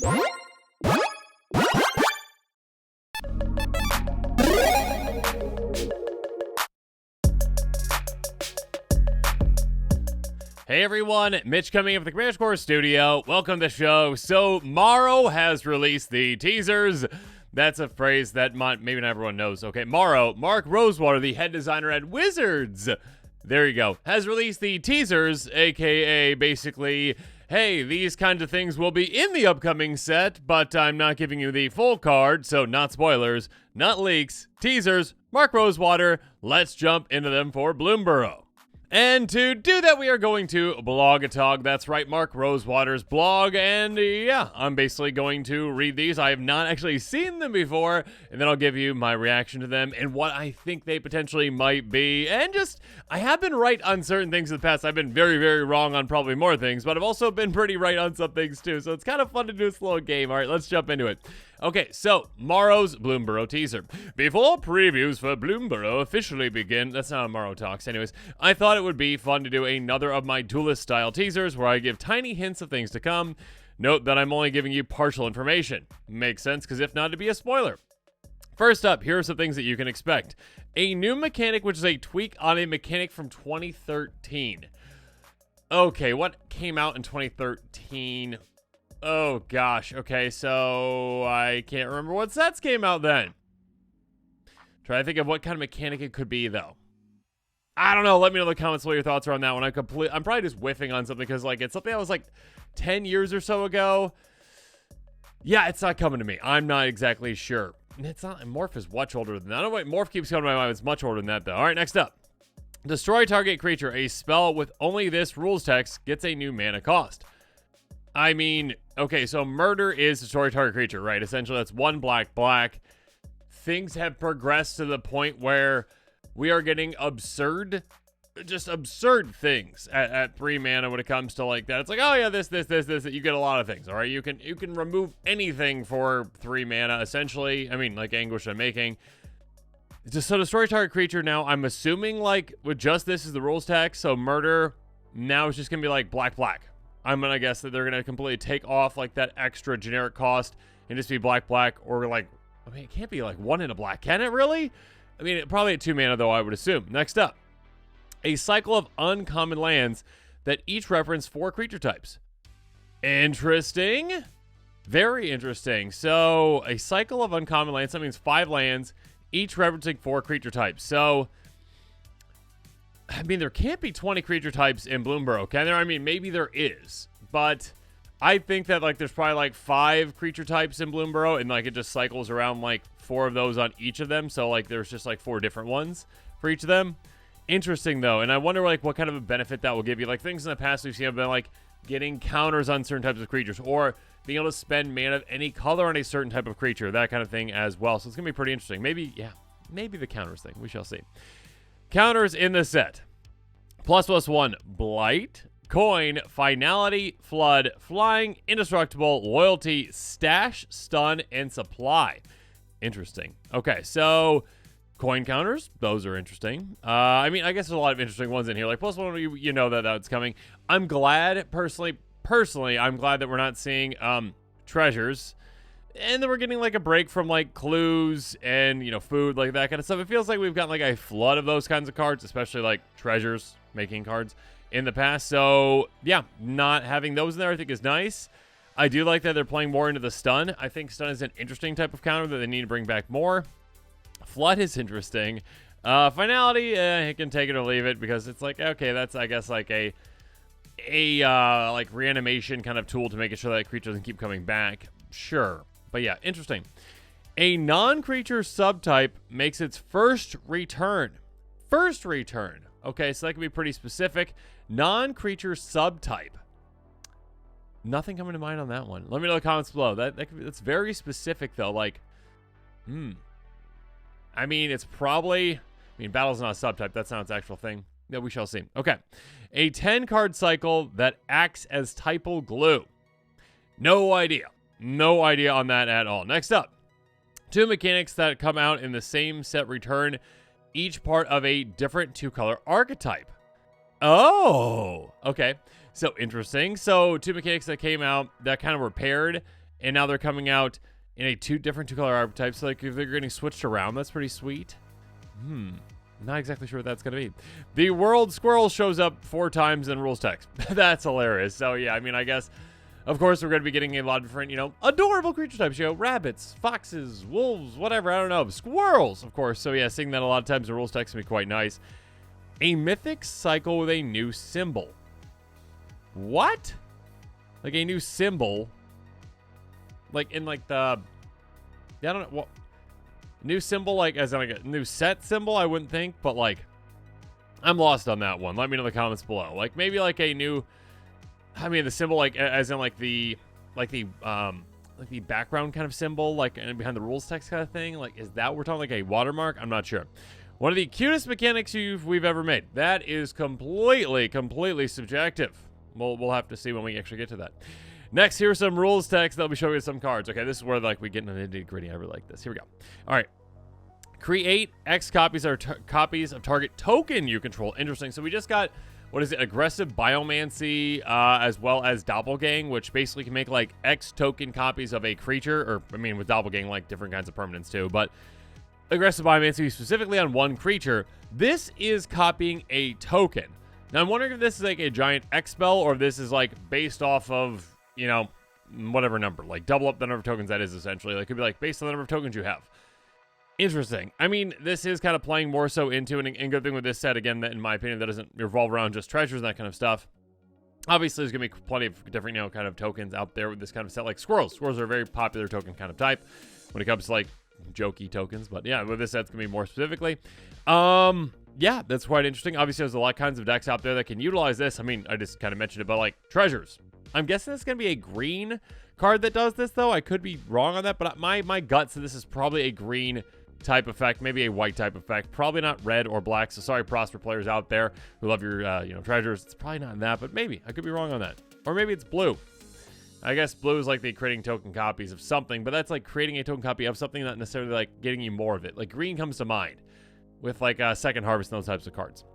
Hey everyone, Mitch coming in from the Crash Course Studio. Welcome to the show. So, Morrow has released the teasers. That's a phrase that maybe not everyone knows. Okay, Morrow, Mark Rosewater, the head designer at Wizards. There you go. Has released the teasers, aka basically, hey, these kinds of things will be in the upcoming set, but I'm not giving you the full card, so not spoilers, not leaks, teasers, Mark Rosewater. Let's jump into them for Bloomburrow. And to do that, we are going to Blogatog. That's right, Mark Rosewater's blog. And yeah, I'm basically going to read these. I have not actually seen them before. And then I'll give you my reaction to them and what I think they potentially might be. And just, I have been right on certain things in the past. I've been very, very wrong on probably more things. But I've also been pretty right on some things too. So it's kind of fun to do this little game. All right, let's jump into it. Okay, so Morrow's Bloomburrow teaser. Before previews for Bloomburrow officially begin, that's not how Morrow talks. Anyways, I thought it would be fun to do another of my duelist-style teasers where I give tiny hints of things to come. Note that I'm only giving you partial information. Makes sense, because if not, it'd be a spoiler. First up, here are some things that you can expect. A new mechanic, which is a tweak on a mechanic from 2013. Okay, what came out in 2013? Oh, gosh. Okay, so I can't remember what sets came out then. Try to think of what kind of mechanic it could be, though. I don't know. Let me know in the comments what your thoughts are on that one. I'm probably just whiffing on something because, like, it's something that was, like, 10 years or so ago. Yeah, it's not coming to me. I'm not exactly sure. It's not. Morph is much older than that. I don't know why Morph keeps coming to my mind. It's much older than that, though. All right, next up. Destroy target creature. A spell with only this rules text gets a new mana cost. I mean, okay, so murder is destroy target creature, right? Essentially, that's 1 black. Things have progressed to the point where we are getting absurd things at 3 mana when it comes to like that. It's like, oh yeah, this. You get a lot of things, all right? You can remove anything for 3 mana, essentially. I mean, like Anguish I'm making. So destroy target creature now, I'm assuming like with just this is the rules text, so murder now it's just going to be like black. I'm going to guess that they're going to completely take off like that extra generic cost and just be black, or like, I mean, it can't be like 1 in a black, can it really? I mean, probably at 2 mana though, I would assume. Next up, a cycle of uncommon lands that each reference 4 creature types. Interesting. Very interesting. So a cycle of uncommon lands, that means 5 lands, each referencing 4 creature types. So I mean, there can't be 20 creature types in Bloomburrow, can there? I mean, maybe there is, but I think that, like, there's probably, like, 5 creature types in Bloomburrow, and, like, it just cycles around, like, 4 of those on each of them, so, like, there's just, like, 4 different ones for each of them. Interesting, though, and I wonder, like, what kind of a benefit that will give you. Like, things in the past we've seen have been, like, getting counters on certain types of creatures, or being able to spend mana of any color on a certain type of creature, that kind of thing as well, so it's going to be pretty interesting. Maybe the counters thing. We shall see. Counters in the set. ++1, Blight, Coin, Finality, Flood, Flying, Indestructible, Loyalty, Stash, Stun, and Supply. Interesting. Okay, so coin counters, those are interesting. I mean, I guess there's a lot of interesting ones in here. Like +1, you know that's coming. I'm glad, personally, I'm glad that we're not seeing treasures. And then we're getting, like, a break from, like, clues and, you know, food, like, that kind of stuff. It feels like we've gotten, like, a flood of those kinds of cards, especially, like, treasures making cards in the past. So, yeah, not having those in there I think is nice. I do like that they're playing more into the stun. I think stun is an interesting type of counter that they need to bring back more. Flood is interesting. Finality, you can take it or leave it because it's like, okay, that's, I guess, like, a like, reanimation kind of tool to make sure that creature doesn't keep coming back. Sure. But yeah, interesting. A non-creature subtype makes its first return. First return. Okay, so that can be pretty specific. Non-creature subtype. Nothing coming to mind on that one. Let me know in the comments below. That's very specific, though. Like, I mean, it's probably... I mean, battle's not a subtype. That's not its actual thing. Yeah, we shall see. Okay. A 10-card cycle that acts as typal glue. No idea. No idea on that at all. Next up, 2 mechanics that come out in the same set return, each part of a different 2-color archetype. Oh, okay. So interesting. So 2 mechanics that came out that kind of were paired and now they're coming out in a different two-color archetypes. So like if they're getting switched around, that's pretty sweet. Not exactly sure what that's going to be. The World Squirrel shows up 4 times in rules text. That's hilarious. So yeah, I mean, I guess, of course, we're going to be getting a lot of different, adorable creature types. Rabbits, foxes, wolves, whatever. I don't know. Squirrels, of course. So yeah, seeing that a lot of times in rules text can be quite nice. A mythic cycle with a new symbol. What? Like a new symbol? Like in like the... I don't know. What? New symbol, like as in like a new set symbol, I wouldn't think, but like I'm lost on that one. Let me know in the comments below. Like maybe like a new, I mean the symbol like as in like the background kind of symbol, like and behind the rules text kind of thing. Like is that what we're talking like a watermark? I'm not sure. One of the cutest mechanics we've ever made. That is completely subjective. We'll have to see when we actually get to that. Next, here's some rules text that'll be showing you some cards. Okay, this is where like we get into the nitty-gritty. I really like this. Here we go. All right. Create X copies of target token you control. Interesting. So we just got, what is it? Aggressive Biomancy, as well as Doppelgang, which basically can make like X token copies of a creature, or I mean with Doppelgang like different kinds of permanents too, but Aggressive Biomancy specifically on one creature. This is copying a token. Now I'm wondering if this is like a giant X spell, or if this is like based off of, whatever number, like double up the number of tokens that is essentially. Like, it could be like based on the number of tokens you have. Interesting. I mean, this is kind of playing more so into, and good thing with this set, again, that in my opinion, that doesn't revolve around just treasures and that kind of stuff. Obviously, there's going to be plenty of different, kind of tokens out there with this kind of set, like squirrels. Squirrels are a very popular token kind of type when it comes to, like, jokey tokens. But, yeah, with this set, it's going to be more specifically. Yeah, that's quite interesting. Obviously, there's a lot of kinds of decks out there that can utilize this. I mean, I just kind of mentioned it, but, like, treasures. I'm guessing it's going to be a green card that does this, though. I could be wrong on that, but my gut says this is probably a green type effect, maybe a white type effect, probably not red or black. So sorry, Prosper players out there who love your, treasures. It's probably not in that, but maybe I could be wrong on that. Or maybe it's blue. I guess blue is like the creating token copies of something, but that's like creating a token copy of something, not necessarily like getting you more of it. Like green comes to mind with like Second Harvest and those types of cards.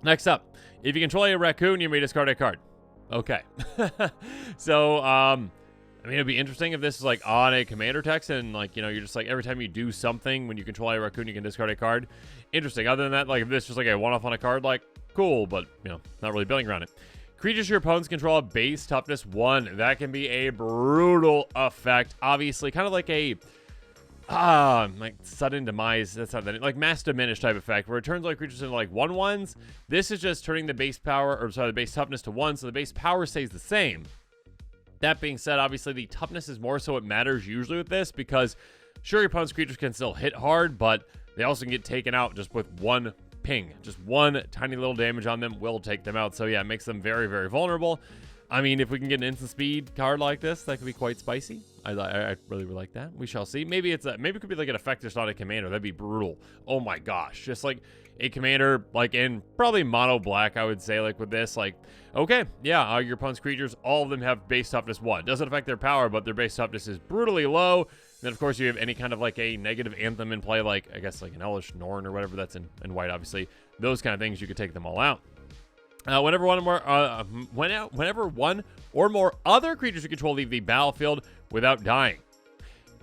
Next up, if you control a raccoon, you may discard a card. Okay. So, I mean, it'd be interesting if this is like on a commander text and like, you're just like every time you do something when you control a raccoon, you can discard a card. Interesting. Other than that, like if this is just like a one-off on a card, like cool, but not really building around it. Creatures your opponents control a base toughness 1. That can be a brutal effect. Obviously, kind of like a like sudden demise. That's not that, like mass diminish type effect where it turns like creatures into like 1/1s. This is just turning the base power, or sorry, the base toughness to 1, so the base power stays the same. That being said, obviously the toughness is more so it matters usually with this because sure, your opponent's creatures can still hit hard, but they also can get taken out just with one ping. Just one tiny little damage on them will take them out. So yeah, it makes them very, very vulnerable. I mean, if we can get an instant speed card like this, that could be quite spicy. I really would like that. We shall see. Maybe it could be like an effect just on a commander. That'd be brutal. Oh my gosh. Just like a commander, like in probably mono black, I would say, like with this, like, okay, yeah, your opponent's creatures, all of them have base toughness 1. Doesn't affect their power, but their base toughness is brutally low. And then, of course, you have any kind of like a negative anthem in play, like, I guess, like an Hellish Norn or whatever that's in white, obviously. Those kind of things, you could take them all out. Whenever one or more other creatures you control leave the battlefield without dying.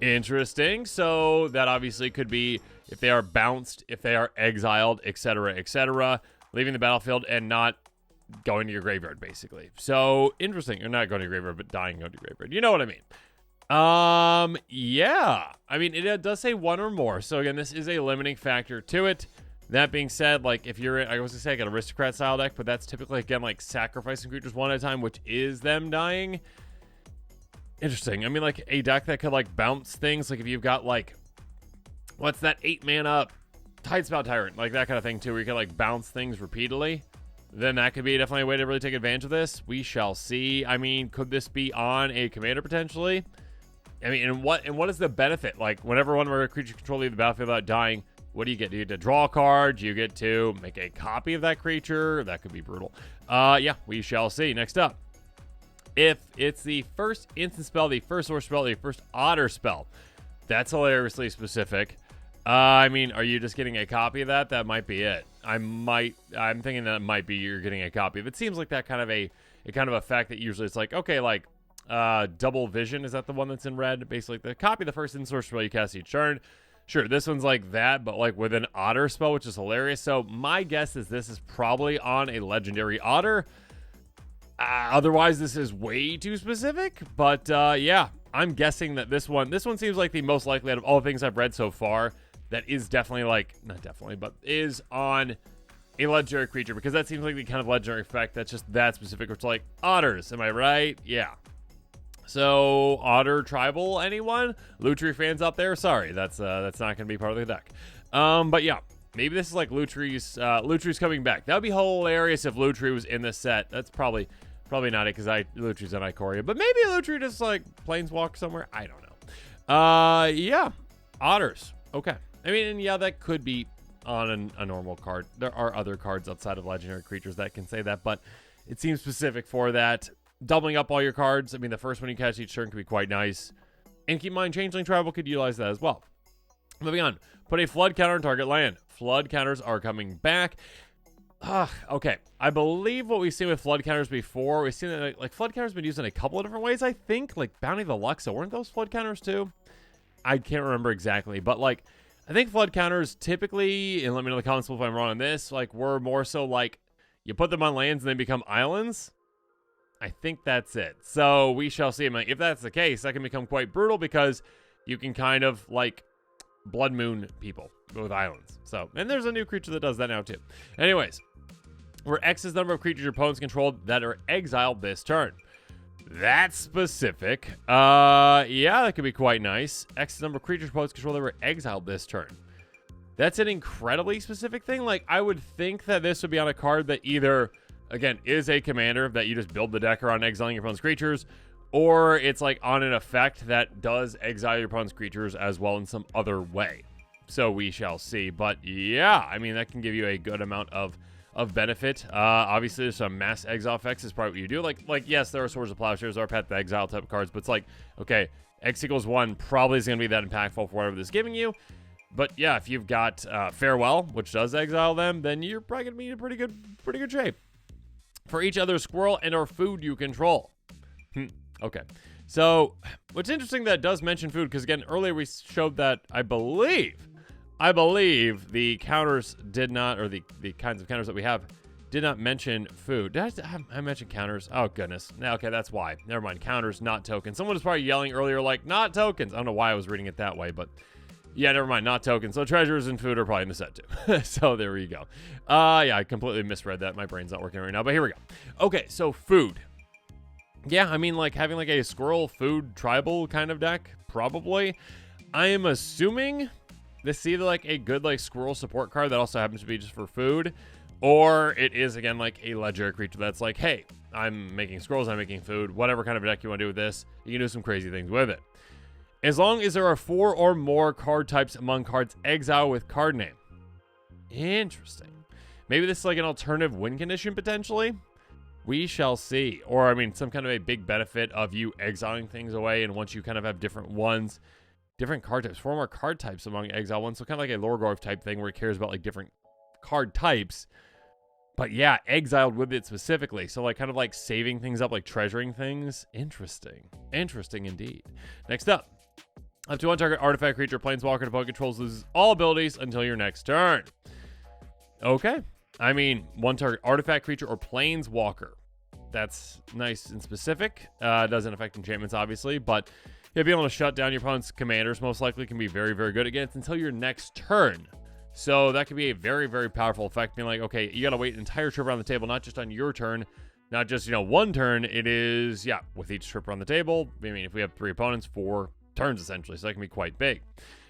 Interesting. So that obviously could be if they are bounced, if they are exiled, etc., leaving the battlefield and not going to your graveyard, basically. So interesting. You're not going to your graveyard, but dying going to your graveyard. You know what I mean? Yeah. I mean, it does say 1 or more. So again, this is a limiting factor to it. That being said, like if you're, I was gonna say like an aristocrat style deck, but that's typically again like sacrificing creatures one at a time, which is them dying. Interesting. I mean, like a deck that could like bounce things, like if you've got like, what's that 8-mana Tidespout Tyrant, like that kind of thing too, where you can like bounce things repeatedly. Then that could be definitely a way to really take advantage of this. We shall see. I mean, could this be on a commander potentially? I mean, and what is the benefit? Like whenever one of our creatures control leave the battlefield without dying, what do you get? Do you get to draw a card? Do you get to make a copy of that creature? That could be brutal. Yeah, we shall see. Next up, if it's the first instant spell, the first source spell, the first otter spell, that's hilariously specific. I mean, are you just getting a copy of that? That might be it. I'm thinking that it might be you're getting a copy. If it seems like that kind of a kind of effect that usually it's like, okay, like Double Vision, is that the one that's in red? Basically, the copy of the first in-source spell you cast each turn. Sure, this one's like that, but like with an otter spell, which is hilarious. So my guess is this is probably on a legendary otter. Otherwise, this is way too specific. But yeah, I'm guessing that this one seems like the most likely out of all the things I've read so far that is definitely like, not definitely, but is on a legendary creature, because that seems like the kind of legendary effect that's just that specific. It's like otters, am I right? Yeah. So otter tribal, anyone? Lutri fans out there? Sorry, that's not gonna be part of the deck. But yeah, maybe this is like Lutri's coming back. That would be hilarious if Lutri was in this set. That's probably not it, because Lutri's on Ikoria, but maybe Lutri just like planeswalk somewhere. I don't know. Yeah, otters. Okay. I mean, and yeah, that could be on a normal card. There are other cards outside of legendary creatures that can say that, but it seems specific for that. Doubling up all your cards. I mean, the first one you catch each turn could be quite nice. And keep in mind, Changeling Tribal could utilize that as well. Moving on. Put a flood counter on target land. Flood counters are coming back. Okay. I believe what we've seen with flood counters before, we've seen that like flood counters been used in a couple of different ways, I think. Like Bounty the Luxa, weren't those flood counters too? I can't remember exactly, but like I think flood counters typically, and let me know in the comments if I'm wrong on this, like were more so like you put them on lands and they become islands. I think that's it. So we shall see. If that's the case, that can become quite brutal, because you can kind of like Blood Moon people with islands. So, and there's a new creature that does that now too. Anyways, where X is the number of creatures your opponents controlled that are exiled this turn. That's specific. Yeah, that could be quite nice. X is the number of creatures your opponents control that were exiled this turn. That's an incredibly specific thing. Like, I would think that this would be on a card that either, again, is a commander that you just build the deck around exiling your opponent's creatures, or it's like on an effect that does exile your opponent's creatures as well in some other way. So we shall see. But yeah, I mean, that can give you a good amount of benefit. Obviously, there's some mass exile effects is probably what you do. Like yes, there are Swords of Plowshares, there are Path to Exile type of cards, but it's like, okay, X equals 1 probably is going to be that impactful for whatever this is giving you. But yeah, if you've got Farewell, which does exile them, then you're probably going to be in pretty good shape. For each other squirrel and or food you control. Okay. So, what's interesting that it does mention food, because again, earlier we showed that I believe the counters did not, or the kinds of counters that we have did not mention food. Did I mention counters? Oh, goodness. Okay, that's why. Never mind. Counters, not tokens. Someone was probably yelling earlier, like, not tokens. I don't know why I was reading it that way, but yeah, never mind. Not tokens. So treasures and food are probably in the set too. So there we go. Yeah, I completely misread that. My brain's not working right now, but here we go. Okay, so food. Yeah, I mean, like having like a squirrel food tribal kind of deck, probably. I am assuming this is either like a good like squirrel support card that also happens to be just for food, or it is again like a legendary creature that's like, hey, I'm making squirrels, I'm making food, whatever kind of deck you want to do with this, you can do some crazy things with it. As long as there are 4 or more card types among cards exile with card name. Interesting. Maybe this is like an alternative win condition potentially. We shall see. Or, I mean, some kind of a big benefit of you exiling things away, and once you kind of have different ones, different card types, 4 more card types among exile ones, so kind of like a Lorgorf type thing where it cares about like different card types. But yeah, exiled with it specifically. So like kind of like saving things up, like treasuring things. Interesting. Interesting indeed. Next up. Up to 1 target artifact creature, planeswalker, opponent controls loses all abilities until your next turn. Okay. I mean, 1 target artifact creature or planeswalker. That's nice and specific. Doesn't affect enchantments, obviously, but you'll be able to shut down your opponent's commanders. Most likely can be very, very good against until your next turn. So that could be a very, very powerful effect. Being like, okay, you got to wait an entire trip around the table, not just on your turn, not just, 1 turn. It is, yeah, with each trip around the table. I mean, if we have 3 opponents, 4 turns essentially, so that can be quite big.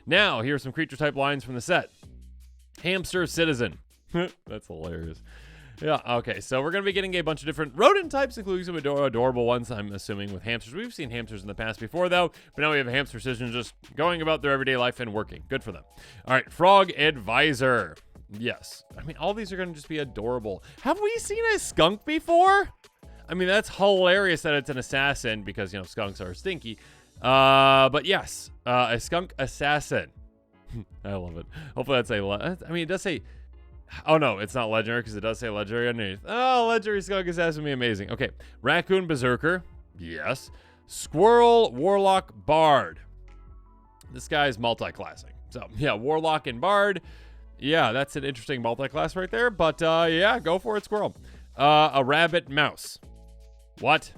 Now, here's some creature type lines from the set. Hamster Citizen. That's hilarious. Yeah, okay, so we're going to be getting a bunch of different rodent types, including some adorable ones, I'm assuming, with hamsters. We've seen hamsters in the past before, though, but now we have a hamster citizen just going about their everyday life and working. Good for them. All right, Frog Advisor. Yes. I mean, all these are going to just be adorable. Have we seen a skunk before? I mean, that's hilarious that it's an assassin because, skunks are stinky. But yes, a skunk assassin. I love it. Hopefully that's I mean, it does say... Oh, no, it's not legendary because it does say legendary underneath. Oh, legendary skunk assassin would be amazing. Okay, Raccoon Berserker. Yes. Squirrel, Warlock, Bard. This guy's multi-classing. So, yeah, Warlock and Bard. Yeah, that's an interesting multi-class right there. But, yeah, go for it, Squirrel. A Rabbit, Mouse. What?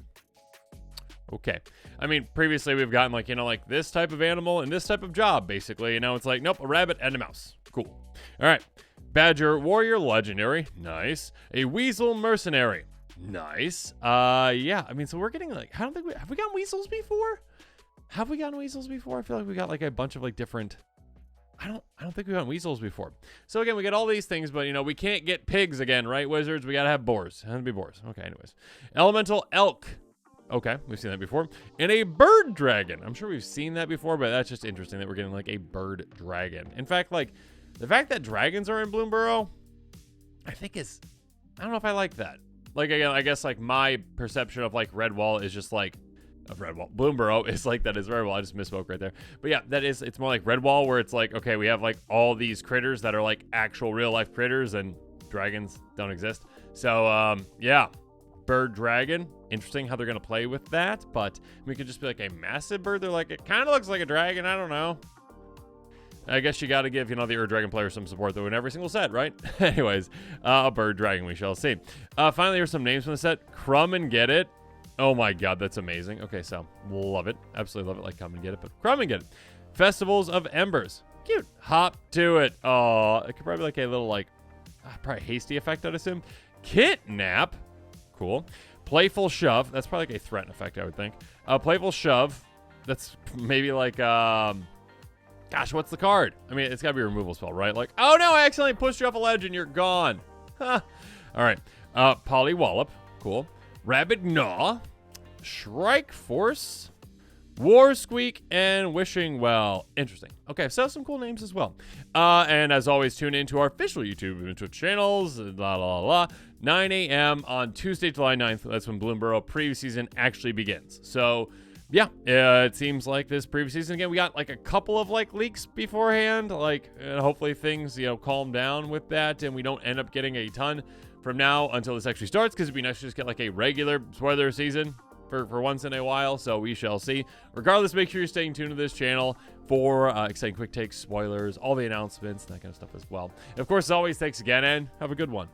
Okay. I mean, previously we've gotten, like, you know, like this type of animal and this type of job, basically. And now it's like, nope, a rabbit and a mouse. Cool. All right. Badger, Warrior, Legendary. Nice. A Weasel, Mercenary. Nice. Yeah, I mean, so we're getting, like, I don't think have we gotten weasels before? Have we gotten weasels before? I feel like we got, like, a bunch of, like, different... I don't think we've gotten weasels before. So, again, we get all these things, but, you know, we can't get pigs again, right, wizards? We gotta have boars. It has to be boars. Okay, anyways. Elemental, Elk. Okay, we've seen that before. And a bird dragon. I'm sure we've seen that before, but that's just interesting that we're getting, like, a bird dragon. In fact, like, the fact that dragons are in Bloomburrow, I think is... I don't know if I like that. Like, again, I guess, like, my perception of, like, Redwall is just, like... Of Redwall. Bloomburrow is like that is Redwall. I just misspoke right there. But, yeah, that is... It's more like Redwall, where it's like, okay, we have, like, all these critters that are, like, actual real-life critters, and dragons don't exist. So, yeah. Bird dragon. Interesting how they're going to play with that, but we could just be like a massive bird. They're like, it kind of looks like a dragon. I don't know. I guess you got to give, you know, the Ur Dragon players some support, though, in every single set, right? Anyways, a bird dragon, we shall see. Finally, here's some names from the set. Crumb and Get It. Oh, my God, that's amazing. Okay, so love it. Absolutely love it. Like, come and get it, but Crumb and Get It. Festivals of Embers. Cute. Hop to it. Oh, it could probably be like a little, like, probably hasty effect, I'd assume. Kidnap. Cool. Playful Shove. That's probably like a threat effect, I would think. Playful Shove. That's maybe like, gosh, what's the card? I mean, it's got to be a removal spell, right? Like, oh no, I accidentally pushed you off a ledge and you're gone. Huh. All right. Pollywallop. Cool. Rabid Gnaw. Shrike Force. War Squeak and Wishing Well. Interesting. Okay, so some cool names as well. And as always, tune in to our official YouTube and Twitch channels. 9 a.m. on Tuesday, July 9th. That's when Bloomburrow preview season actually begins. So, yeah, it seems like this preview season, again, we got like a couple of like leaks beforehand. Like, hopefully things, you know, calm down with that and we don't end up getting a ton from now until this actually starts, because it'd be nice to just get like a regular spoiler season for once in a while, so we shall see. Regardless, make sure you're staying tuned to this channel for exciting quick takes, spoilers, all the announcements, that kind of stuff as well. And of course, as always, thanks again, and have a good one.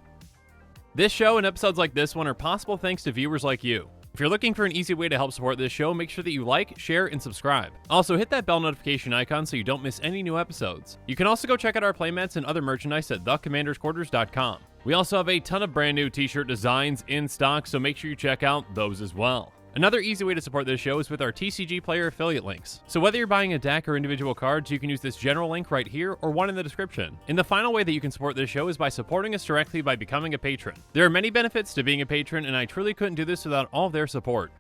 This show and episodes like this one are possible thanks to viewers like you. If you're looking for an easy way to help support this show, make sure that you like, share, and subscribe. Also, hit that bell notification icon so you don't miss any new episodes. You can also go check out our playmats and other merchandise at thecommandersquarters.com. We also have a ton of brand new t-shirt designs in stock, so make sure you check out those as well. Another easy way to support this show is with our TCG Player affiliate links. So whether you're buying a deck or individual cards, you can use this general link right here or one in the description. And the final way that you can support this show is by supporting us directly by becoming a patron. There are many benefits to being a patron, and I truly couldn't do this without all of their support.